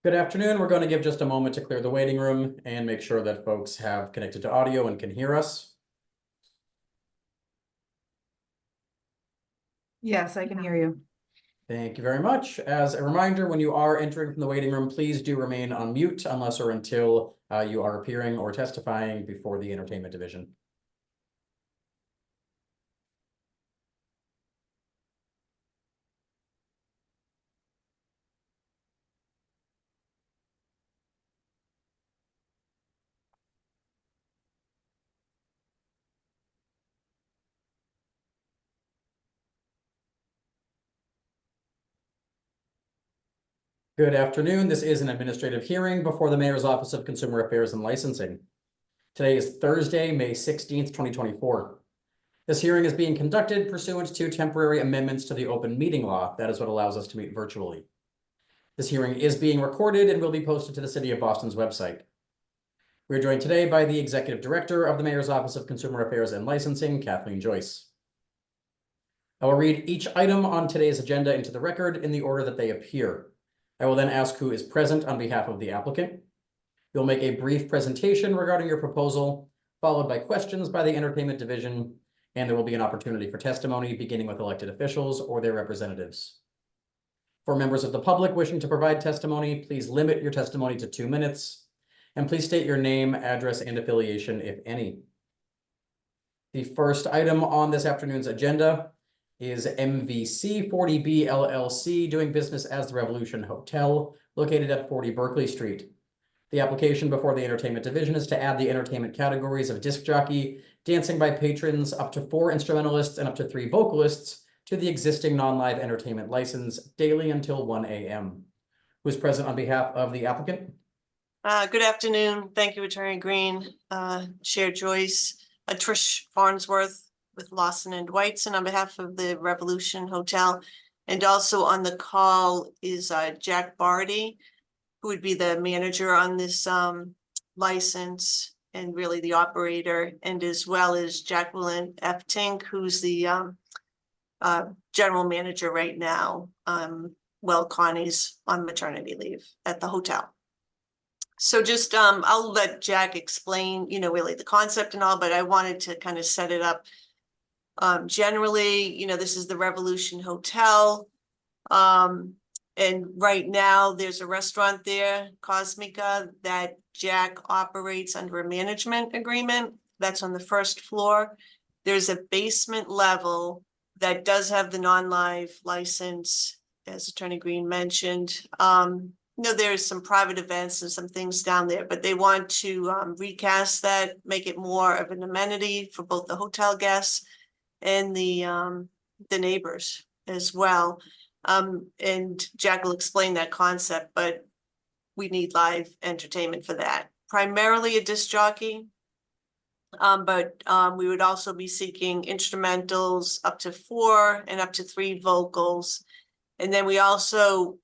Good afternoon. We're going to give just a moment to clear the waiting room and make sure that folks have connected to audio and can hear us. Yes, I can hear you. Thank you very much. As a reminder, when you are entering from the waiting room, please do remain on mute unless or until you are appearing or testifying before the entertainment division. Good afternoon. This is an administrative hearing before the Mayor's Office of Consumer Affairs and Licensing. Today is Thursday, May 16th, 2024. This hearing is being conducted pursuant to temporary amendments to the open meeting law. That is what allows us to meet virtually. This hearing is being recorded and will be posted to the City of Boston's website. We are joined today by the Executive Director of the Mayor's Office of Consumer Affairs and Licensing, Kathleen Joyce. I will read each item on today's agenda into the record in the order that they appear. I will then ask who is present on behalf of the applicant. You'll make a brief presentation regarding your proposal, followed by questions by the Entertainment Division, and there will be an opportunity for testimony, beginning with elected officials or their representatives. For members of the public wishing to provide testimony, please limit your testimony to 2 minutes, and please state your name, address, and affiliation, if any. The first item on this afternoon's agenda is MVC 40B LLC, doing business as the Revolution Hotel, located at 40 Berkeley Street. The application before the Entertainment Division is to add the entertainment categories of disc jockey, dancing by patrons, up to 4 instrumentalists, and up to 3 vocalists to the existing non-live entertainment license daily until 1 a.m. Who's present on behalf of the applicant? Good afternoon. Thank you, Attorney Green, Chair Joyce, Trish Farnsworth with Lawson and Whiteson on behalf of the Revolution Hotel. And also on the call is Jack Barty, who would be the manager on this license and really the operator, and as well as Jacqueline F. Tink, who's the general manager right now. Well, Connie's on maternity leave at the hotel. So just, I'll let Jack explain, really the concept and all, but I wanted to kind of set it up. Generally, this is the Revolution Hotel. And right now there's a restaurant there, Cosmica, that Jack operates under a management agreement. That's on the first floor. There's a basement level that does have the non-live license, as Attorney Green mentioned. There's some private events and some things down there, but they want to recast that, make it more of an amenity for both the hotel guests and the neighbors as well. And Jack will explain that concept, but we need live entertainment for that. Primarily a disc jockey, but we would also be seeking instrumentals up to 4 and up to 3 vocals. And then we also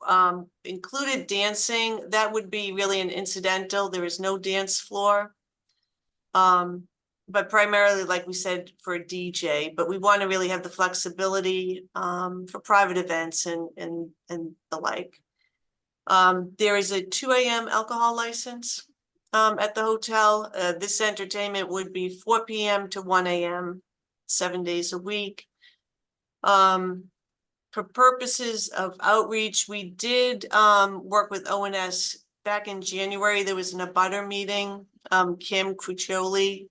included dancing. That would be really an incidental. There is no dance floor. But primarily, like we said, for a DJ, but we want to really have the flexibility for private events and the like. There is a 2 a.m. alcohol license at the hotel. This entertainment would be 4 p.m. to 1 a.m., 7 days a week. For purposes of outreach, we did work with ONS back in January. There was an abutter meeting. Kim Crucioli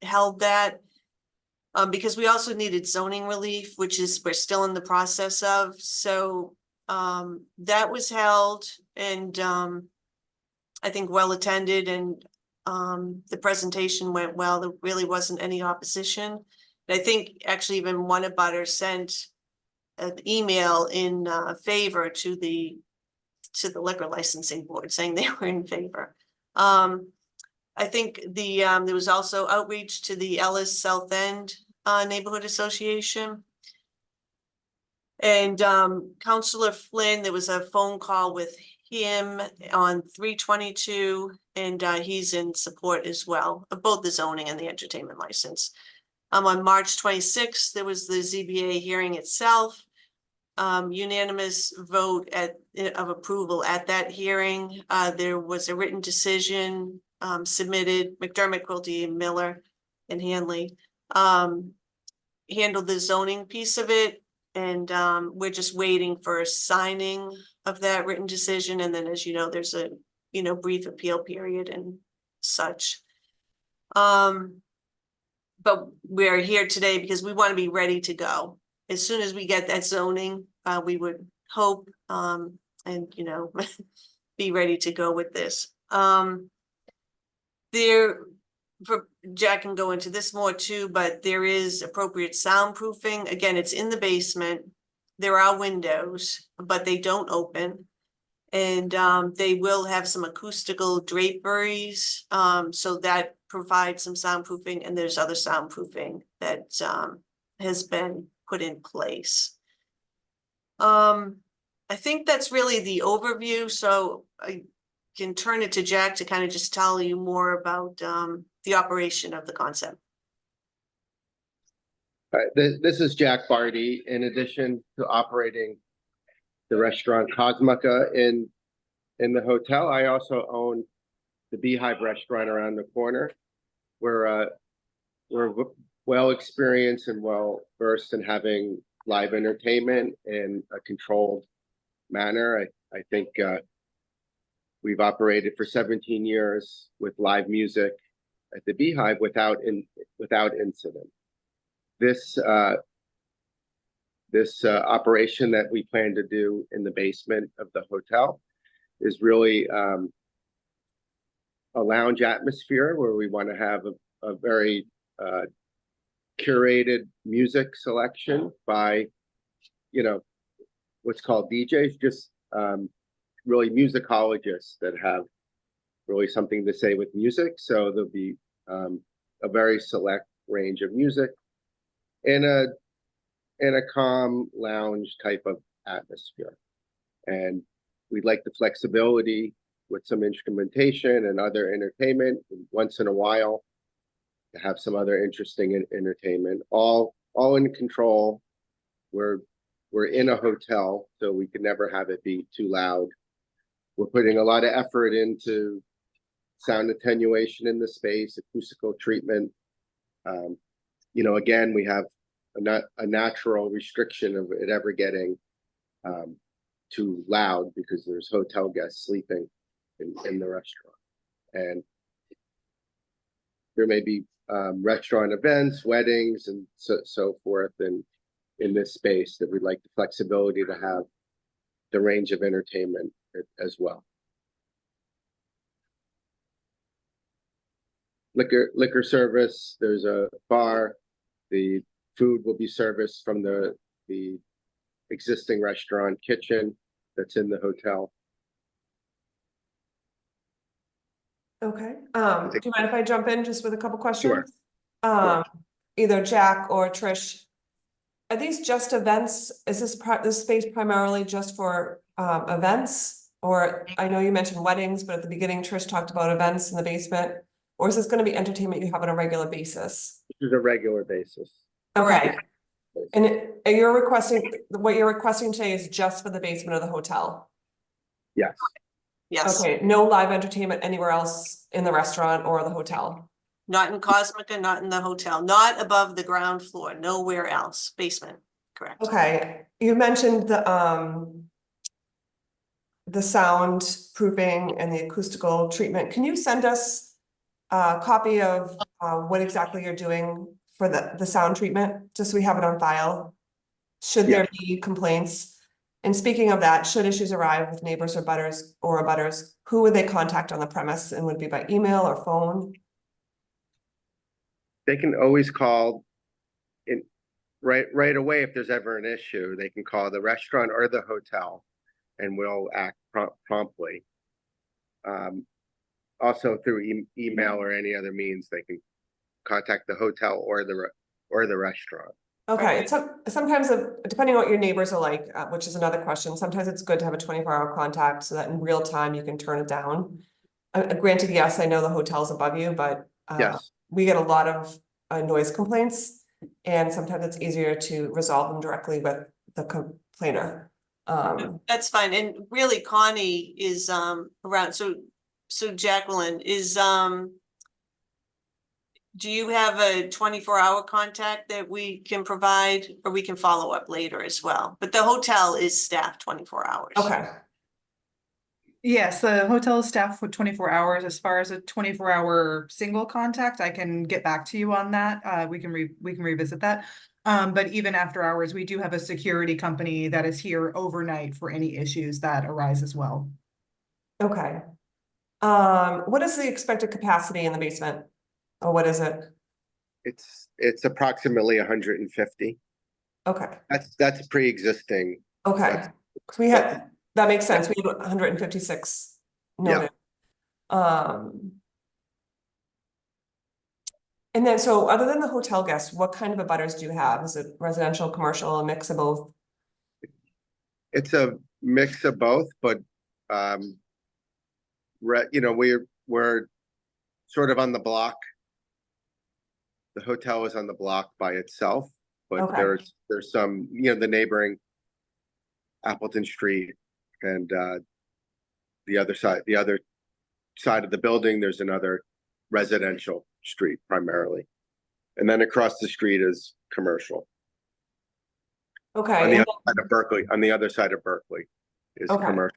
held that because we also needed zoning relief, which is we're still in the process of. So that was held, and I think well attended, and the presentation went well. There really wasn't any opposition. And I think actually even one abutter sent an email in favor to the liquor licensing board saying they were in favor. I think there was also outreach to the Ellis South End Neighborhood Association. And Councilor Flynn, there was a phone call with him on 3/22, and he's in support as well of both the zoning and the entertainment license. On March 26th, there was the ZBA hearing itself. Unanimous vote of approval at that hearing. There was a written decision submitted. McDermott, Quilty, Miller, and Hanley handled the zoning piece of it. And we're just waiting for a signing of that written decision. And then, as you know, there's a, brief appeal period and such. But we're here today because we want to be ready to go. As soon as we get that zoning, we would hope, and, be ready to go with this. Jack can go into this more too, but there is appropriate soundproofing. Again, it's in the basement. There are windows, but they don't open. And they will have some acoustical draperies, so that provides some soundproofing, and there's other soundproofing that has been put in place. I think that's really the overview, so I can turn it to Jack to kind of just tell you more about the operation of the concept. All right, this is Jack Barty. In addition to operating the restaurant Cosmica in the hotel, I also own the Beehive restaurant around the corner. We're well experienced and well versed in having live entertainment in a controlled manner. I think we've operated for 17 years with live music at the Beehive without incident. This operation that we plan to do in the basement of the hotel is really a lounge atmosphere where we want to have a very curated music selection by, what's called DJs, just really musicologists that have really something to say with music. So there'll be a very select range of music in a calm lounge type of atmosphere. And we'd like the flexibility with some instrumentation and other entertainment once in a while to have some other interesting entertainment, all in control. We're in a hotel, so we can never have it be too loud. We're putting a lot of effort into sound attenuation in the space, acoustical treatment. Again, we have a natural restriction of it ever getting too loud because there's hotel guests sleeping in the restaurant. And there may be restaurant events, weddings, and so forth in this space that we'd like the flexibility to have the range of entertainment as well. Liquor service, there's a bar. The food will be serviced from the existing restaurant kitchen that's in the hotel. Okay, do you mind if I jump in just with a couple questions? Sure. Either Jack or Trish, are these just events? Is this space primarily just for events? Or I know you mentioned weddings, but at the beginning Trish talked about events in the basement. Or is this going to be entertainment you have on a regular basis? This is a regular basis. Okay. And what you're requesting today is just for the basement of the hotel? Yes. Yes. Okay, no live entertainment anywhere else in the restaurant or the hotel? Not in Cosmica, not in the hotel, not above the ground floor, nowhere else, basement, correct? Okay, you mentioned the sound proofing and the acoustical treatment. Can you send us a copy of what exactly you're doing for the sound treatment, just so we have it on file? Should there be complaints? And speaking of that, should issues arrive with neighbors or abutters, who would they contact on the premise, and would it be by email or phone? They can always call in right away if there's ever an issue. They can call the restaurant or the hotel, and we'll act promptly. Also through email or any other means, they can contact the hotel or the restaurant. Okay, so sometimes, depending on what your neighbors are like, which is another question, sometimes it's good to have a 24-hour contact so that in real time you can turn it down. Granted, yes, I know the hotel's above you, but Yes. we get a lot of noise complaints. and sometimes it's easier to resolve them directly with the complainer. That's fine, and really Connie is around, so Jacqueline is do you have a 24-hour contact that we can provide, or we can follow up later as well? But the hotel is staffed 24 hours. Okay, Yes, the hotel is staffed for 24 hours. As far as a 24-hour single contact, I can get back to you on that. We can revisit that. But even after hours, we do have a security company that is here overnight for any issues that arise as well. okay. What is the expected capacity in the basement? Or what is it? It's approximately 150. Okay, That's pre-existing. okay. That's- 'Cause we had, that makes sense. We had 156 noted. And then, so other than the hotel guests, what kind of abutters do you have? Is it residential, commercial, a mix of both? It's a mix of both, but we're sort of on the block. The hotel is on the block by itself, but Okay. there's some, the neighboring Appleton Street and the other side of the building, there's another residential street primarily. And then across the street is commercial. On Okay, the and other side of Berkeley, on the other side of Berkeley is Okay. commercial.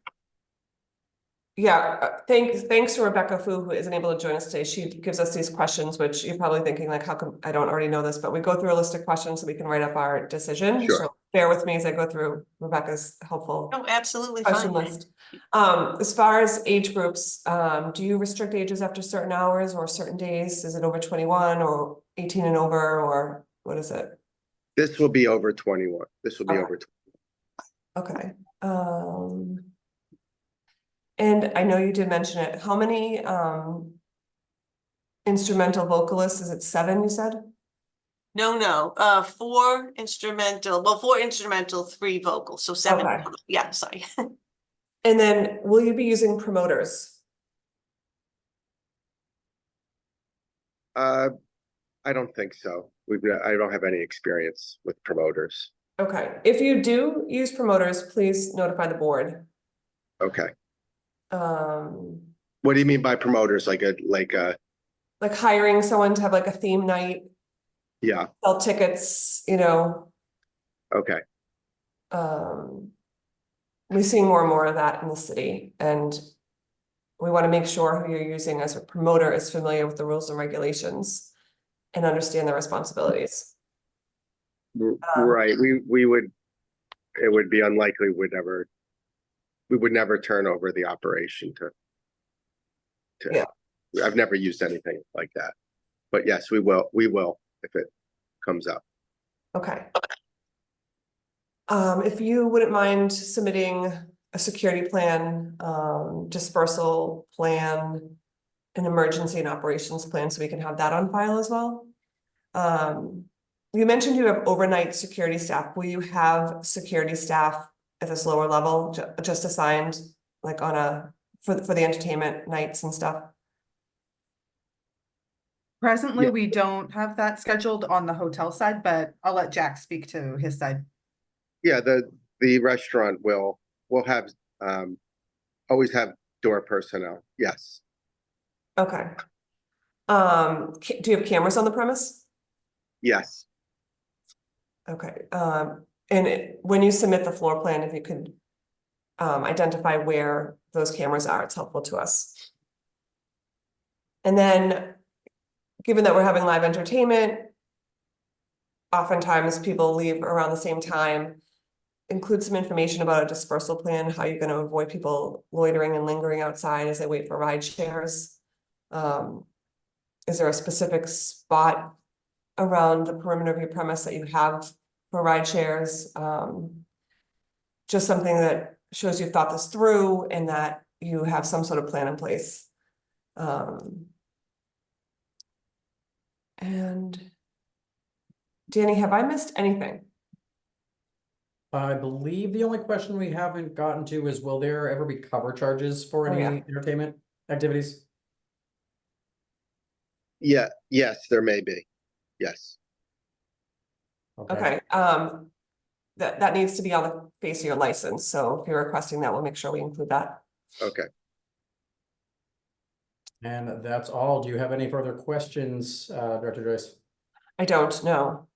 yeah, thanks to Rebecca Fu, who isn't able to join us today. She gives us these questions, which you're probably thinking like, how come I don't already know this? But we go through a list of questions so we can write up our decision. Sure. So bear with me as I go through Rebecca's helpful Oh, absolutely question fine. list. As far as age groups, do you restrict ages after certain hours or certain days? Is it over 21 or 18 and over, or what is it? This will be over 21. This will be Okay. over. Okay, and I know you did mention it, how many, instrumental vocalists, is it 7, you said? No, 4 instrumental, 3 vocals, so 7. Okay. Yeah, sorry. And then, will you be using promoters? I don't think so. I don't have any experience with promoters. Okay, if you do use promoters, please notify the board. Okay. Um, What do you mean by promoters? Like like hiring someone to have like a theme night, yeah, sell tickets, okay. We're seeing more and more of that in the city, and we want to make sure who you're using as a promoter is familiar with the rules and regulations and understand their responsibilities. Right, it would be unlikely we would never turn over the operation to. Yeah. I've never used anything like that, but yes, we will if it comes up. Okay. If you wouldn't mind submitting a security plan, dispersal plan, an emergency and operations plan, so we can have that on file as well. You mentioned you have overnight security staff. Will you have security staff at this lower level just assigned like on for the entertainment nights and stuff? Presently, Yeah. we don't have that scheduled on the hotel side, but I'll let Jack speak to his side. Yeah, the restaurant will have always have door personnel. Yes. Okay. Do you have cameras on the premise? Yes. Okay, when you submit the floor plan, if you could identify where those cameras are, it's helpful to us. And then, given that we're having live entertainment, oftentimes people leave around the same time. Include some information about a dispersal plan, how you're gonna avoid people loitering and lingering outside as they wait for ride shares. Is there a specific spot around the perimeter of your premise that you have for ride shares? Just something that shows you've thought this through and that you have some sort of plan in place. And Danny, have I missed anything? I believe the only question we haven't gotten to is, will there ever be cover charges for Oh, any yeah. entertainment activities? Yeah. Yes, there may be. Yes. Okay, that needs to be on the face of your license, so if you're requesting that, we'll make sure we include that. Okay. And that's all. Do you have any further questions, Director Joyce? I don't know.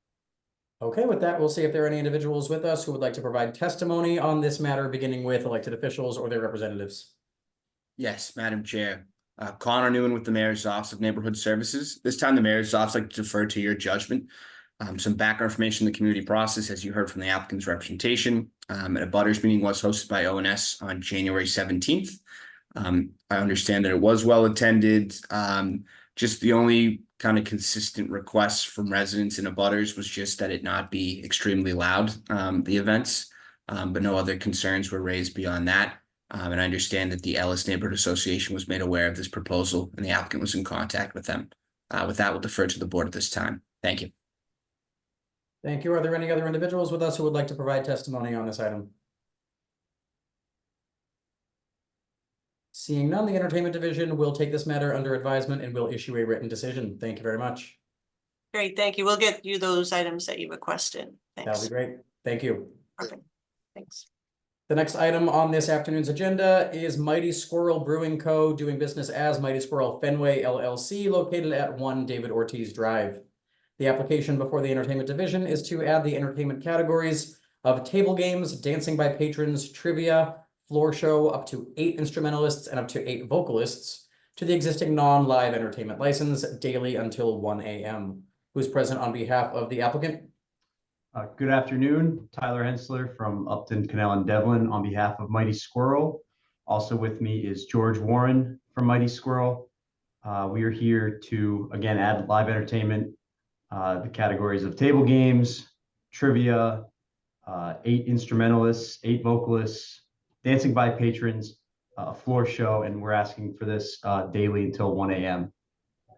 Okay, with that, we'll see if there are any individuals with us who would like to provide testimony on this matter, beginning with elected officials or their representatives. Yes, Madam Chair. Connor Newman with the Mayor's Office of Neighborhood Services. This time, the Mayor's Office like to defer to your judgment. Some background information in the community process, as you heard from the applicant's representation. A butters meeting was hosted by ONS on January 17th. I understand that it was well attended. Just the only kind of consistent requests from residents and abutters was just that it not be extremely loud, the events, but no other concerns were raised beyond that. And I understand that the Ellis Neighborhood Association was made aware of this proposal and the applicant was in contact with them. With that, we'll defer to the board at this time. Thank you. Thank you. Are there any other individuals with us who would like to provide testimony on this item? Seeing none, the Entertainment Division will take this matter under advisement and will issue a written decision. Thank you very much. Great, thank you. We'll get you those items that you requested. That'll be Thanks. great. Thank you. Perfect. Thanks. The next item on this afternoon's agenda is Mighty Squirrel Brewing Co. doing business as Mighty Squirrel Fenway LLC located at 1 David Ortiz Drive. The application before the Entertainment Division is to add the entertainment categories of table games, dancing by patrons, trivia, floor show, up to 8 instrumentalists and up to 8 vocalists to the existing non-live entertainment license daily until 1 a.m. Who's present on behalf of the applicant? Good afternoon, Tyler Hensler from Upton, Canal and Devlin on behalf of Mighty Squirrel. Also with me is George Warren from Mighty Squirrel. We are here to, again, add live entertainment, the categories of table games, trivia, 8 instrumentalists, 8 vocalists, dancing by patrons, a floor show, and we're asking for this daily until 1 a.m.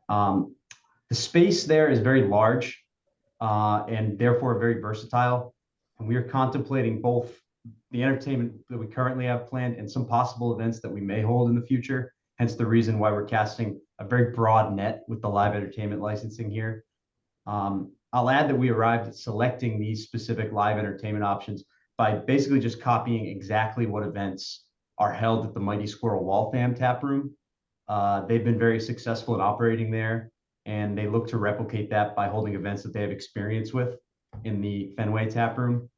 The space there is very large and therefore very versatile. And we are contemplating both the entertainment that we currently have planned and some possible events that we may hold in the future. Hence the reason why we're casting a very broad net with the live entertainment licensing here. I'll add that we arrived at selecting these specific live entertainment options by basically just copying exactly what events are held at the Mighty Squirrel Waltham Tap Room. They've been very successful in operating there, and they look to replicate that by holding events that they have experience with in the Fenway Tap Room.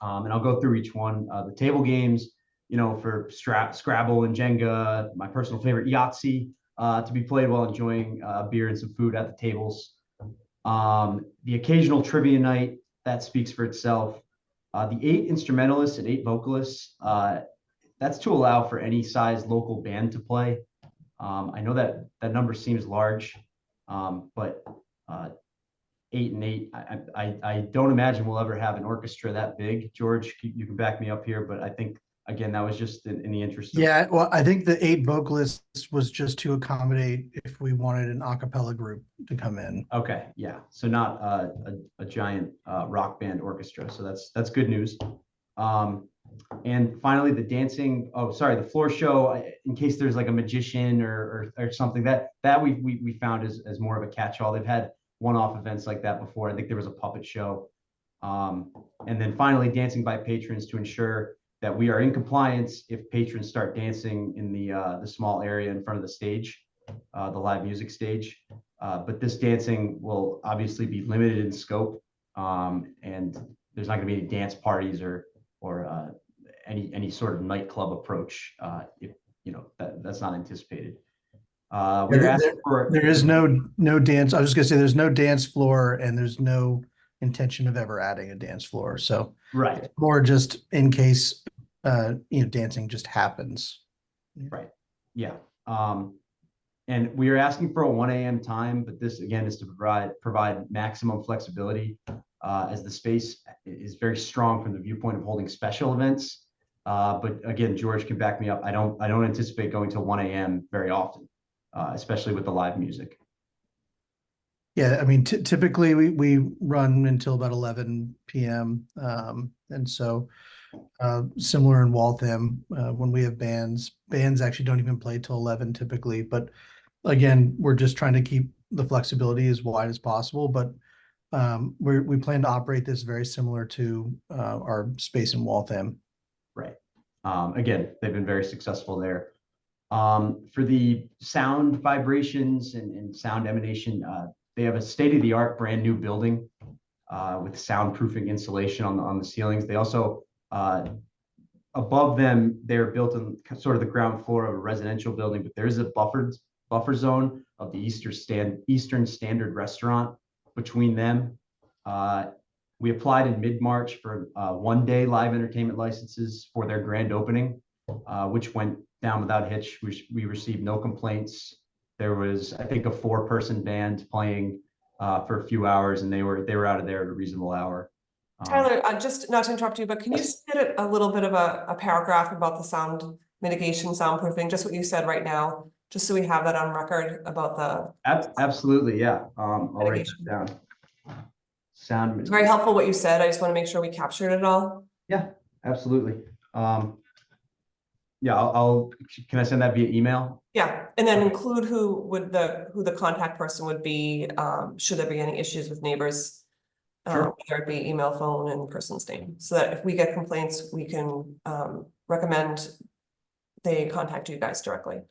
And I'll go through each one. The table games, you know, for Scrabble and Jenga, my personal favorite, Yahtzee, to be played while enjoying beer and some food at the tables. The occasional trivia night, that speaks for itself. The 8 instrumentalists and 8 vocalists, that's to allow for any size local band to play. I know that that number seems large, but 8 and 8, I don't imagine we'll ever have an orchestra that big. George, you can back me up here, but I think, again, that was just in the interest of— Yeah, well, I think the 8 vocalists was just to accommodate if we wanted an a cappella group to come in. Okay, yeah, so not a giant rock band orchestra, so that's good news. And finally, the dancing, the floor show, in case there's like a magician or something, that we found as more of a catch-all. They've had one-off events like that before. I think there was a puppet show. And then finally, dancing by patrons to ensure that we are in compliance if patrons start dancing in the small area in front of the stage, the live music stage. But this dancing will obviously be limited in scope, and there's not going to be any dance parties or any sort of nightclub approach. If you know that's not anticipated. We're asking for— There is no dance. I was just gonna say there's no dance floor and there's no intention of ever adding a dance floor. So right. more just in case dancing just happens. Right. Yeah. And we are asking for a 1 a.m. time, but this again is to provide maximum flexibility, as the space is very strong from the viewpoint of holding special events. But again, George can back me up. I don't anticipate going to 1 a.m. very often, especially with the live music. Yeah, I mean, typically we run until about 11 p.m. And so similar in Waltham, when we have bands actually don't even play till 11 typically. But again, we're just trying to keep the flexibility as wide as possible. But we plan to operate this very similar to our space in Waltham. Right. Again, they've been very successful there. For the sound vibrations and sound emanation, they have a state-of-the-art brand new building with soundproofing insulation on the ceilings. They also above them, they're built in sort of the ground floor of a residential building, but there is a buffer zone of the Eastern Standard Restaurant between them. We applied in mid-March for 1-day live entertainment licenses for their grand opening, which went down without hitch. We received no complaints. There was, I think, a 4-person band playing for a few hours, and they were out of there at a reasonable hour. Tyler, just not to interrupt you, but can you submit a little bit of a paragraph about the sound mitigation, soundproofing, just what you said right now, just so we have that on record about the. Absolutely, yeah. I'll write Mitigation. that down. Sound. It's very helpful what you said. I just want to make sure we captured it all. Yeah, absolutely. Yeah, can I send that via email? Yeah, and then include who the contact person would be, should there be any issues with neighbors. Sure. Whether it be email, phone, and person's name, so that if we get complaints, we can recommend they contact you guys directly.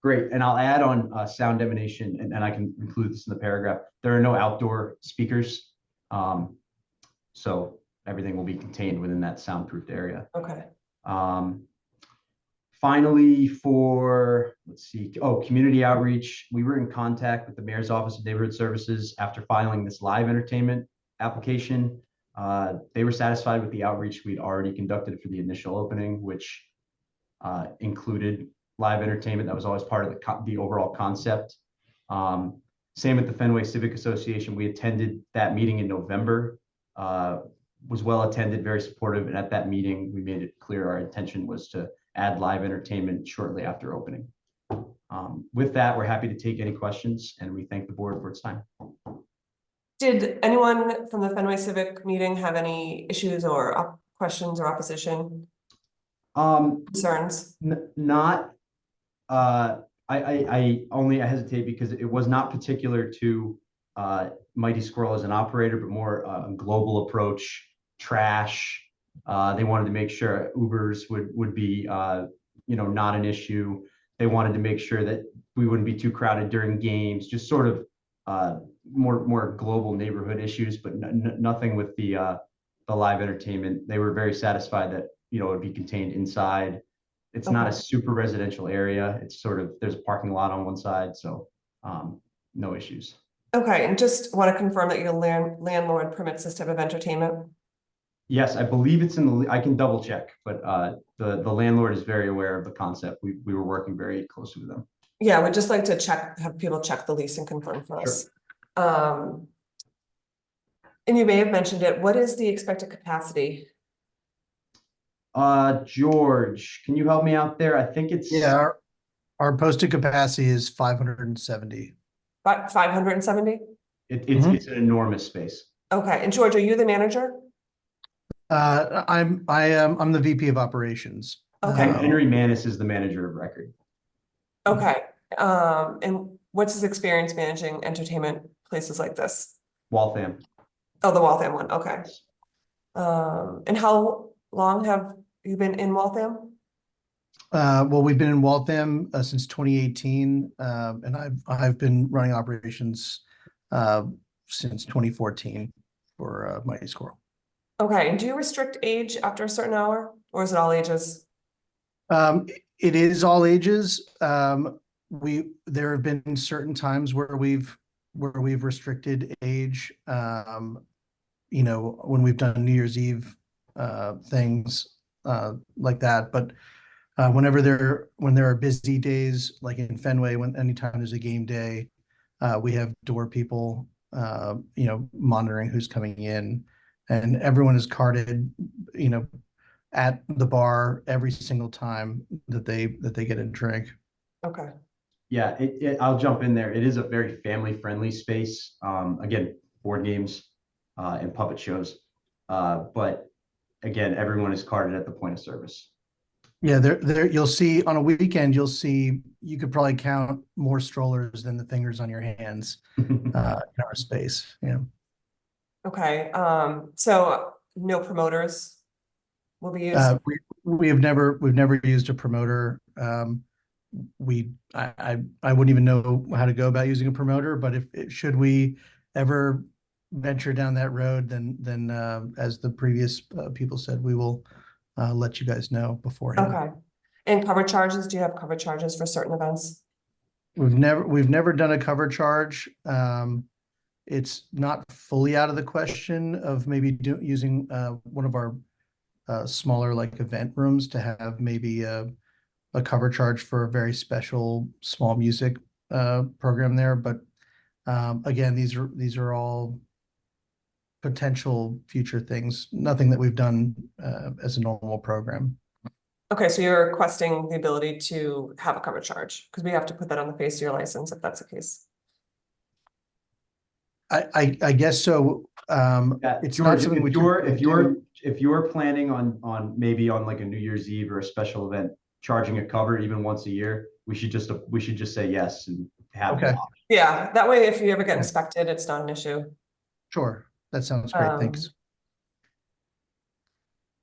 Great, and I'll add on sound emanation, and I can include this in the paragraph. There are no outdoor speakers, so everything will be contained within that soundproofed area. Okay. Finally, for, let's see, community outreach, we were in contact with the Mayor's Office of Neighborhood Services after filing this live entertainment application. They were satisfied with the outreach we'd already conducted for the initial opening, which included live entertainment. That was always part of the overall concept. Same with the Fenway Civic Association. We attended that meeting in November, was well attended, very supportive. And at that meeting, we made it clear our intention was to add live entertainment shortly after opening. With that, we're happy to take any questions, and we thank the board for its time. Did anyone from the Fenway Civic meeting have any issues or questions or opposition, concerns? Not, I only hesitate because it was not particular to Mighty Squirrel as an operator, but more a global approach, trash. They wanted to make sure Ubers would be, not an issue. They wanted to make sure that we wouldn't be too crowded during games, just sort of more global neighborhood issues, but nothing with the live entertainment. They were very satisfied that, it would be contained inside. It's not a super residential area. It's sort of, there's a parking lot on one side, so no issues. Okay, and just want to confirm that your landlord permits this type of entertainment? Yes, I believe it's in I can double check, but the landlord is very aware of the concept. We were working very closely with them. Yeah, we'd just like to have people check the lease and confirm for us. And you may have mentioned it. What is the expected capacity? George, can you help me out there? I think it's Our posted capacity is 570. 570? It's an enormous space. Okay, and George, are you the manager? I'm the VP of operations. Okay. Henry Manis is the manager of record. Okay, and what's his experience managing entertainment places like this? Waltham. Oh, the Waltham one, okay. And how long have you been in Waltham? Well, we've been in Waltham since 2018, and I've been running operations since 2014 for Mighty Squirrel. Okay, and do you restrict age after a certain hour, or is it all ages? It is all ages. There have been certain times where we've restricted age. When we've done New Year's Eve things like that. But when there are busy days, like in Fenway, anytime there's a game day, we have door people, monitoring who's coming in, and everyone is carded, at the bar every single time that they get a drink. Okay. Yeah, I'll jump in there. It is a very family-friendly space. Again, board games and puppet shows. But again, everyone is carded at the point of service. Yeah, there you'll see on a weekend, you could probably count more strollers than the fingers on your hands in our space. Yeah. Okay, so no promoters will be used? We've never used a promoter. I wouldn't even know how to go about using a promoter, but should we ever venture down that road, then as the previous people said, we will let you guys know beforehand. Okay, and cover charges, do you have cover charges for certain events? We've never done a cover charge. It's not fully out of the question of maybe using one of our smaller like event rooms to have maybe a cover charge for a very special small music program there. But again, these are all potential future things, nothing that we've done as a normal program. Okay, so you're requesting the ability to have a cover charge, because we have to put that on the face of your license if that's the case. I guess so. It's not George, something we if you're planning on maybe on like a New Year's Eve or a special event, charging a cover even once a year, we should just say yes and have. Okay. Yeah, that way if you ever get Okay. inspected, it's not an issue. Sure, that sounds great. Thanks.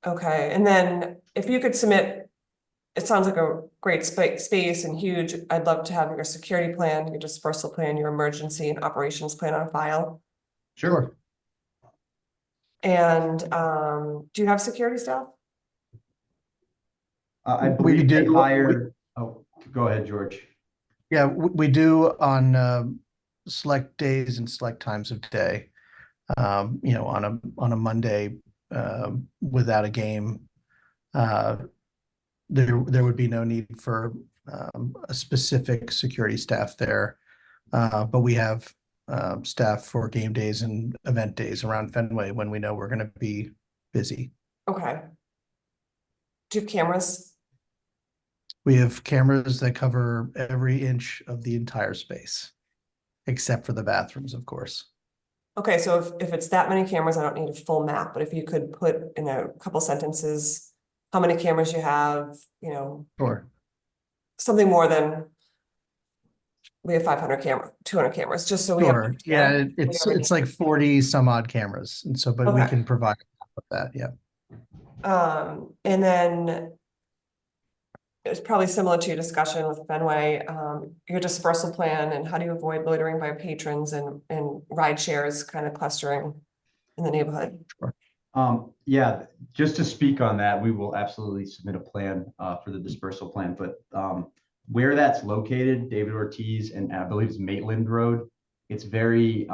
Okay, and then if you could submit, it sounds like a great space and huge. I'd love to have your security plan, your dispersal plan, your emergency and operations plan on file. Sure. And do you have security staff? I We believe they do- hire. Oh, go ahead, George. Yeah, we do on select days and select times of day. On a Monday without a game, there would be no need for a specific security staff there. But we have staff for game days and event days around Fenway when we know we're going to be busy. Okay. Do you have cameras? We have cameras that cover every inch of the entire space, except for the bathrooms, of course. Okay, so if it's that many cameras, I don't need a full map, but if you could put in a couple sentences, how many cameras you have, Sure. something more than we have 200 cameras, just so we have. Sure. Yeah, it's like 40 some odd cameras. And so, but we Okay. can provide that. Yeah. And then it's probably similar to your discussion with Fenway, your dispersal plan and how do you avoid loitering by patrons and ride shares kind of clustering in the neighborhood? Yeah, just to speak on that, we will absolutely submit a plan for the dispersal plan, but where that's located, David Ortiz and I believe it's Maitland Road, it's very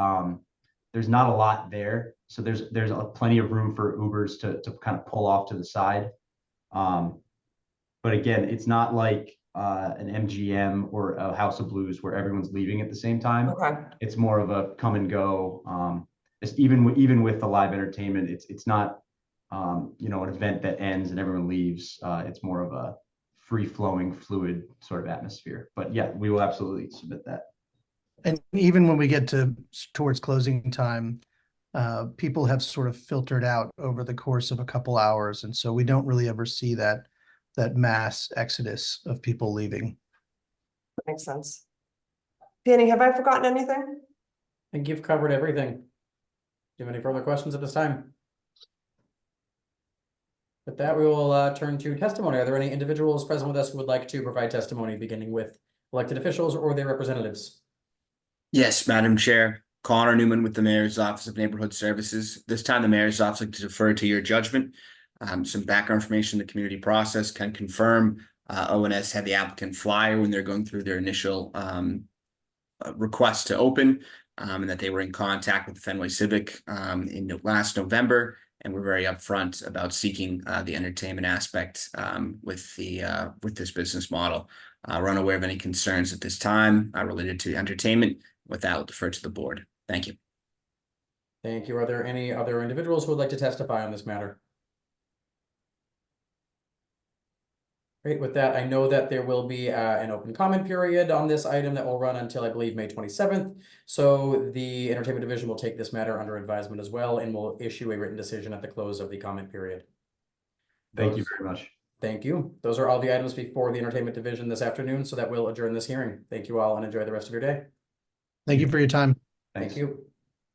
there's not a lot there. So there's plenty of room for Ubers to kind of pull off to the side. But again, it's not like an MGM or a House of Blues where everyone's leaving at the same time. Okay, It's more of a come and go. Just even with the live entertainment, it's not an event that ends and everyone leaves. It's more of a free flowing, fluid sort of atmosphere. But yeah, we will absolutely submit that. And even when we get towards closing time, people have sort of filtered out over the course of a couple hours. And so we don't really ever see that mass exodus of people leaving. that makes sense. Danny, have I forgotten anything? I think you've covered everything. Do you have any further questions at this time? With that, we will turn to testimony. Are there any individuals present with us who would like to provide testimony, beginning with elected officials or their representatives? Yes, Madam Chair. Connor Newman with the Mayor's Office of Neighborhood Services. This time, the Mayor's Office would like to defer to your judgment. Some background information, the community process can confirm ONS had the applicant flyer when they're going through their initial request to open, and that they were in contact with Fenway Civic in last November, and we're very upfront about seeking the entertainment aspect with this business model. We're unaware of any concerns at this time related to entertainment. With that, I'll defer to the board. Thank you. Thank you. Are there any other individuals who would like to testify on this matter? Great. With that, I know that there will be an open comment period on this item that will run until, I believe, May 27th. So the Entertainment Division will take this matter under advisement as well and will issue a written decision at the close of the comment period. Thank you very much. Thank you. Those are all the items before the Entertainment Division this afternoon, so that will adjourn this hearing. Thank you all and enjoy the rest of your day. Thank you for your time. Thanks. Thank you.